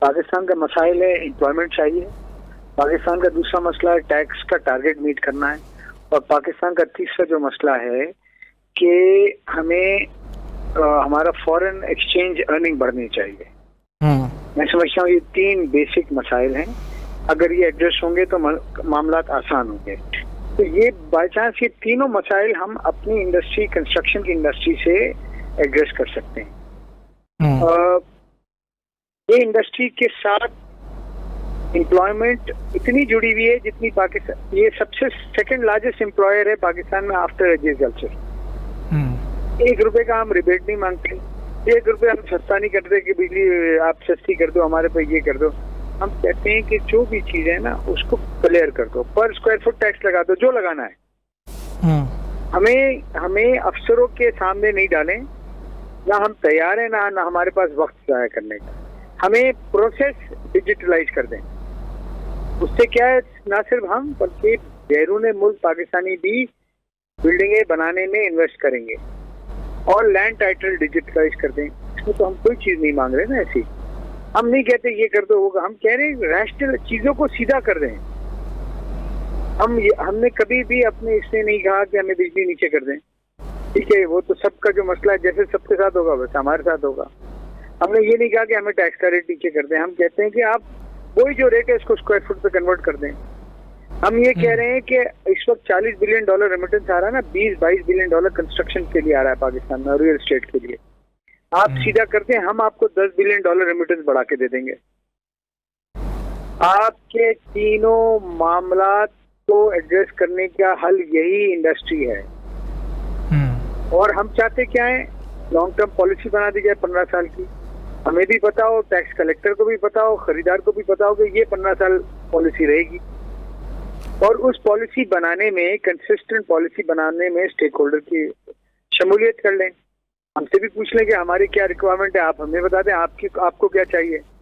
पाकिस्तान का मसाइल है एम्प्लॉयमेंट चाहिए, पाकिस्तान का दूसरा मसला है टैक्स का टारगेट मीट करना है, और पाकिस्तान का तीसरा जो मसला है कि हमें हमारा फॉरेन एक्सचेंज अर्निंग बढ़नी चाहिए। मैं समझता हूँ ये 3 बेसिक मसाइल हैं, अगर ये एड्रेस होंगे तो मामलात आसान होंगे। तो ये बाई चांस ये तीनों मसाइल हम अपनी इंडस्ट्री, कंस्ट्रक्शन की इंडस्ट्री से एड्रेस कर सकते हैं। ये इंडस्ट्री के साथ एम्प्लॉयमेंट इतनी जुड़ी हुई है जितनी पाकिस्तान, ये सबसे सेकंड लार्जेस्ट एम्प्लॉयर है पाकिस्तान में आफ्टर एग्रीकल्चर। 1 रुपए का हम रिबेट नहीं मांगते, 1 रुपए हम सस्ता नहीं करते कि बिजली आप सस्ती कर दो, हमारे पे ये कर दो। हम कहते हैं कि जो भी चीज है ना उसको क्लियर कर दो, पर स्क्वायर फुट टैक्स लगा दो, जो लगाना है। हमें अफसरों के सामने नहीं डालें, ना हम तैयार हैं ना हमारे पास वक्त जाया करने का। हमें प्रोसेस डिजिटलाइज कर दें, उससे क्या है ना सिर्फ हम बल्कि बैरून मुल्क पाकिस्तानी भी बिल्डिंगें बनाने में इन्वेस्ट करेंगे, और लैंड टाइटल डिजिटलाइज कर दें। इसमें तो हम कोई चीज नहीं मांग रहे ना ऐसी, हम नहीं कहते ये कर दो होगा, हम कह रहे हैं रैशनल चीजों को सीधा कर दें। हमने कभी भी अपने इसने नहीं कहा कि हमें बिजली नीचे कर दें, ठीक है, वो तो सबका जो मसला है जैसे सबके साथ होगा वैसे हमारे साथ होगा। हमने ये नहीं कहा कि हमें टैक्स का रेट नीचे कर दें, हम कहते हैं कि आप वही जो रेट है इसको स्क्वायर फुट पे कन्वर्ट कर दें। हम ये कह रहे हैं कि इस वक्त $40 बिलियन रेमिटेंस आ रहा है ना, $20-22 बिलियन कंस्ट्रक्शन के लिए आ रहा है पाकिस्तान में, रियल एस्टेट के लिए। आप सीधा करते हैं, हम आपको $10 बिलियन रेमिटेंस बढ़ा के दे देंगे। आपके तीनों मामलात को एड्रेस करने का हल यही इंडस्ट्री है। और हम चाहते क्या है, लॉन्ग टर्म पॉलिसी बना दी जाए 15 साल की, हमें भी पता हो, टैक्स कलेक्टर को भी पता हो, खरीदार को भी पता हो कि ये 15 साल पॉलिसी रहेगी, और उस पॉलिसी बनाने में, कंसिस्टेंट पॉलिसी बनाने में स्टेक होल्डर की शमूलियत कर लें। हमसे भी पूछ लें कि हमारी क्या रिक्वायरमेंट है, आप हमें बता दें आपको क्या चाहिए।